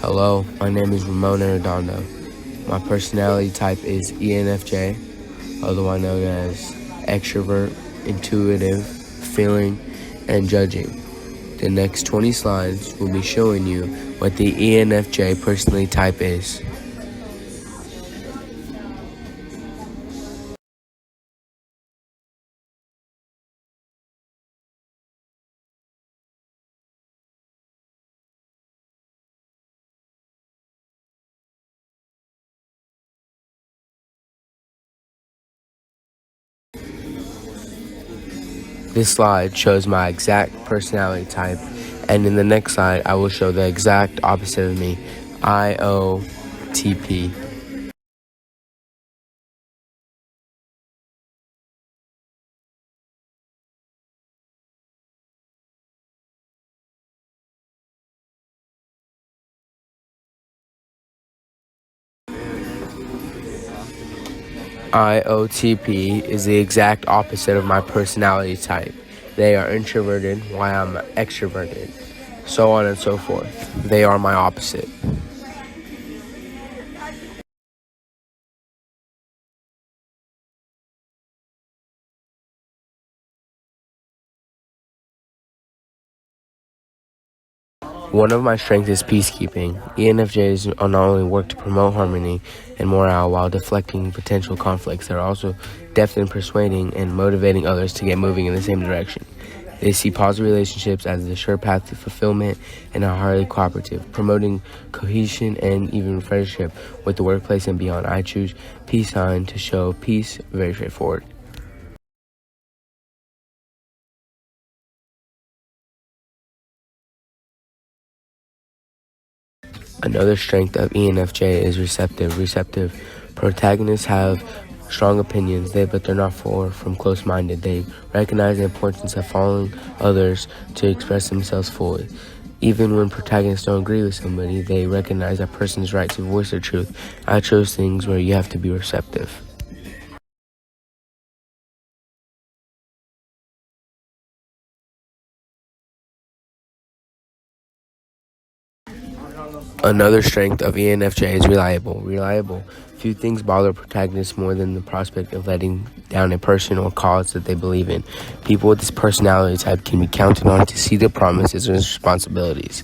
Hello, my name is Ramon Arredondo. My personality type is ENFJ, otherwise known as extrovert, intuitive, feeling, and judging. The next 20 slides will be showing you what the ENFJ personality type is. This slide shows my exact personality type, and in the next slide, I will show the exact opposite of me, IOTP. IOTP is the exact opposite of my personality type. They are introverted while I'm extroverted, so on and so forth. They are my opposite. One of my strengths is peacekeeping. ENFJs not only work to promote harmony and morale while deflecting potential conflicts, they're also deft in persuading and motivating others to get moving in the same direction. They see positive relationships as the sure path to fulfillment and are highly cooperative, promoting cohesion and even friendship with the workplace and beyond. I choose peace sign to show peace, very straightforward. Another strength of ENFJ is receptive. Receptive protagonists have strong opinions, but they're not far from close-minded. They recognize the importance of following others to express themselves fully. Even when protagonists don't agree with somebody, they recognize that person's right to voice their truth. I chose things where you have to be receptive. Another strength of ENFJ is reliable. Reliable. Few things bother protagonists more than the prospect of letting down a person or cause that they believe in. People with this personality type can be counted on to see their promises and responsibilities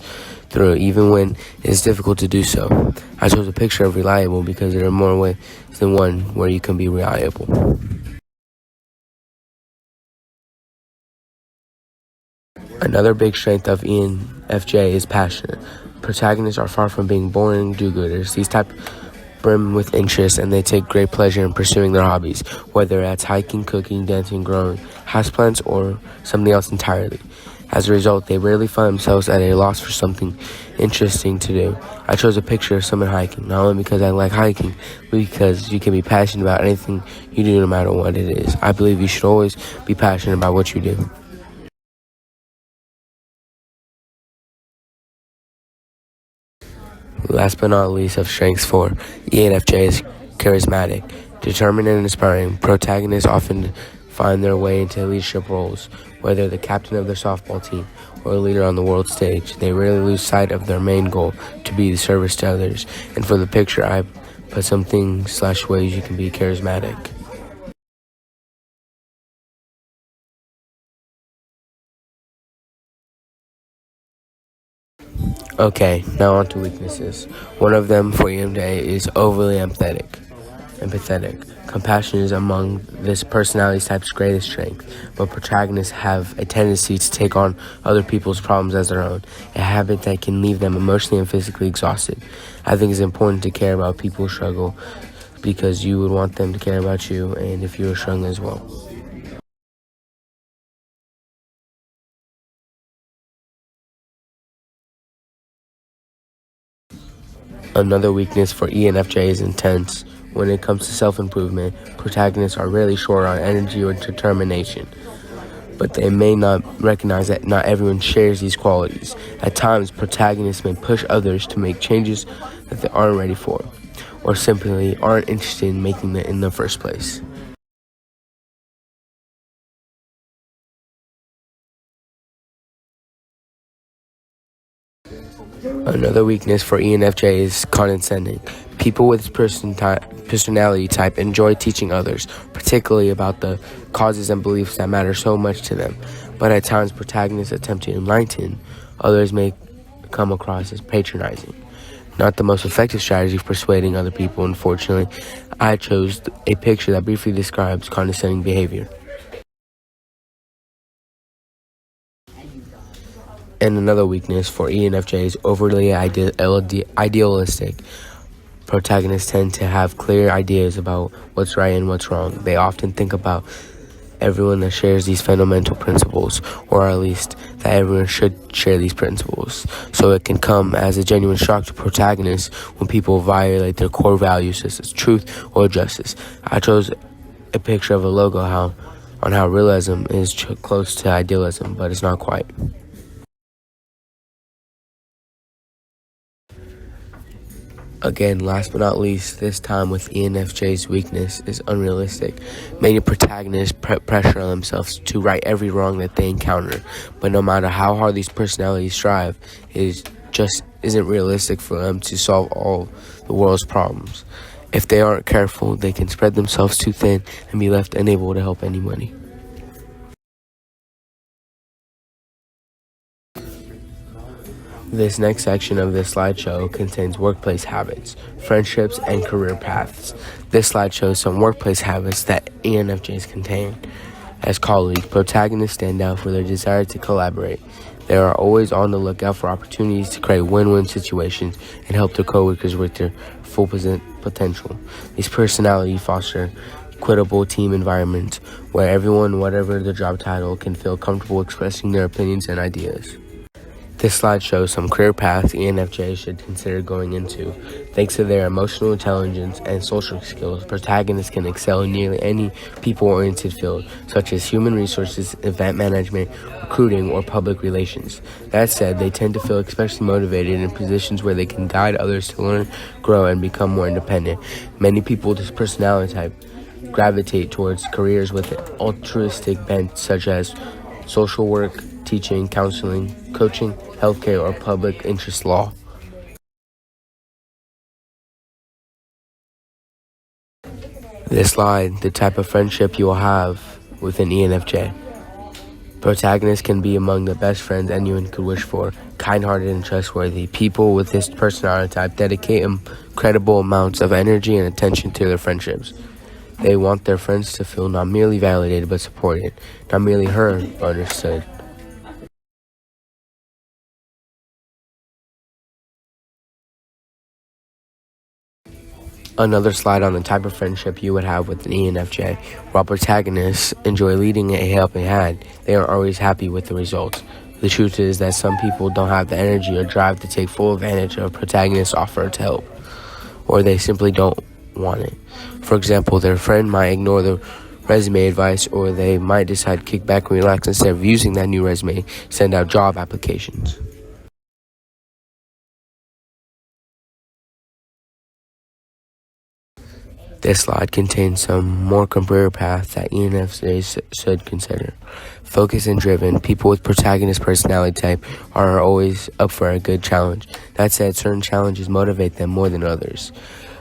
through, even when it's difficult to do so. I chose a picture of reliable because there are more ways than one where you can be reliable. Another big strength of ENFJ is passionate. Protagonists are far from being boring do-gooders. These type brim with interest, and they take great pleasure in pursuing their hobbies, whether that's hiking, cooking, dancing, growing houseplants, or something else entirely. As a result, they rarely find themselves at a loss for something interesting to do. I chose a picture of someone hiking, not only because I like hiking, but because you can be passionate about anything you do no matter what it is. I believe you should always be passionate about what you do. Last but not least of strengths 4, ENFJ is charismatic. Determined and inspiring, protagonists often find their way into leadership roles, whether the captain of their softball team or a leader on the world stage. They rarely lose sight of their main goal, to be the service to others. And for the picture, I put some things/ways you can be charismatic. Okay, now on to weaknesses. One of them for ENFJ is overly empathetic. Compassion is among this personality type's greatest strength, but protagonists have a tendency to take on other people's problems as their own, a habit that can leave them emotionally and physically exhausted. I think it's important to care about people who struggle because you would want them to care about you and if you are struggling as well. Another weakness for ENFJ is intense. When it comes to self-improvement, protagonists are rarely short on energy or determination, but they may not recognize that not everyone shares these qualities. At times, protagonists may push others to make changes that they aren't ready for, or simply aren't interested in making them in the first place. Another weakness for ENFJ is condescending. People with this personality type enjoy teaching others, particularly about the causes and beliefs that matter so much to them. But at times, protagonists attempt to enlighten others may come across as patronizing. Not the most effective strategy for persuading other people, unfortunately. I chose a picture that briefly describes condescending behavior. And another weakness for ENFJ is overly idealistic. Protagonists tend to have clear ideas about what's right and what's wrong. They often think about everyone that shares these fundamental principles, or at least that everyone should share these principles. So it can come as a genuine shock to protagonists when people violate their core values such as truth or justice. I chose a picture of a logo on how realism is close to idealism, but it's not quite. Again, last but not least, this time with ENFJ's weakness is unrealistic. Many protagonists pressure on themselves to right every wrong that they encounter, but no matter how hard these personalities strive, it just isn't realistic for them to solve all the world's problems. If they aren't careful, they can spread themselves too thin and be left unable to help anybody. This next section of this slideshow contains workplace habits, friendships, and career paths. This slide shows some workplace habits that ENFJs contain. As colleagues, protagonists stand out for their desire to collaborate. They are always on the lookout for opportunities to create win-win situations and help their coworkers with their full potential. These personalities foster equitable team environments where everyone, whatever their job title, can feel comfortable expressing their opinions and ideas. This slide shows some career paths ENFJs should consider going into. Thanks to their emotional intelligence and social skills, protagonists can excel in nearly any people-oriented field, such as human resources, event management, recruiting, or public relations. That said, they tend to feel especially motivated in positions where they can guide others to learn, grow, and become more independent. Many people with this personality type gravitate towards careers with an altruistic bent, such as social work, teaching, counseling, coaching, healthcare, or public interest law. This slide, the type of friendship you will have with an ENFJ. Protagonists can be among the best friends anyone could wish for, kind-hearted and trustworthy. People with this personality type dedicate incredible amounts of energy and attention to their friendships. They want their friends to feel not merely validated but supported, not merely heard but understood. Another slide on the type of friendship you would have with an ENFJ. While protagonists enjoy leading a helping hand, they aren't always happy with the results. The truth is that some people don't have the energy or drive to take full advantage of protagonists' offer to help, or they simply don't want it. For example, their friend might ignore the resume advice, or they might decide to kick back and relax instead of using that new resume, send out job applications. This slide contains some more career paths that ENFJs should consider. Focused and driven, people with protagonist personality type are always up for a good challenge. That said, certain challenges motivate them more than others.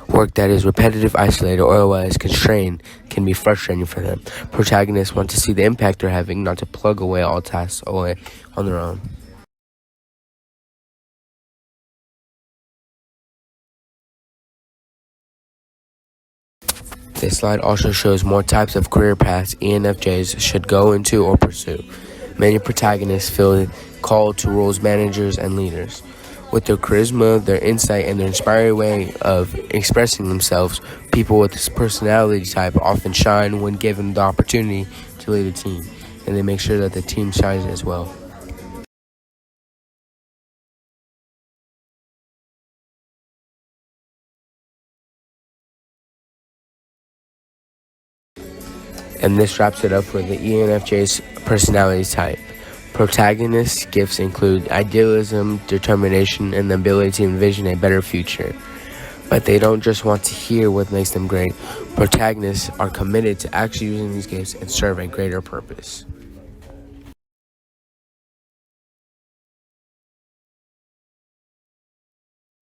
Work that is repetitive, isolated, or otherwise constrained can be frustrating for them. Protagonists want to see the impact they're having, not to plug away all tasks away on their own. This slide also shows more types of career paths ENFJs should go into or pursue. Many protagonists feel called to roles managers and leaders. With their charisma, their insight, and their inspiring way of expressing themselves, people with this personality type often shine when given the opportunity to lead a team, and they make sure that the team shines as well. And this wraps it up for the ENFJ's personality type. Protagonist's gifts include idealism, determination, and the ability to envision a better future. But they don't just want to hear what makes them great. Protagonists are committed to actually using these gifts and serve a greater purpose.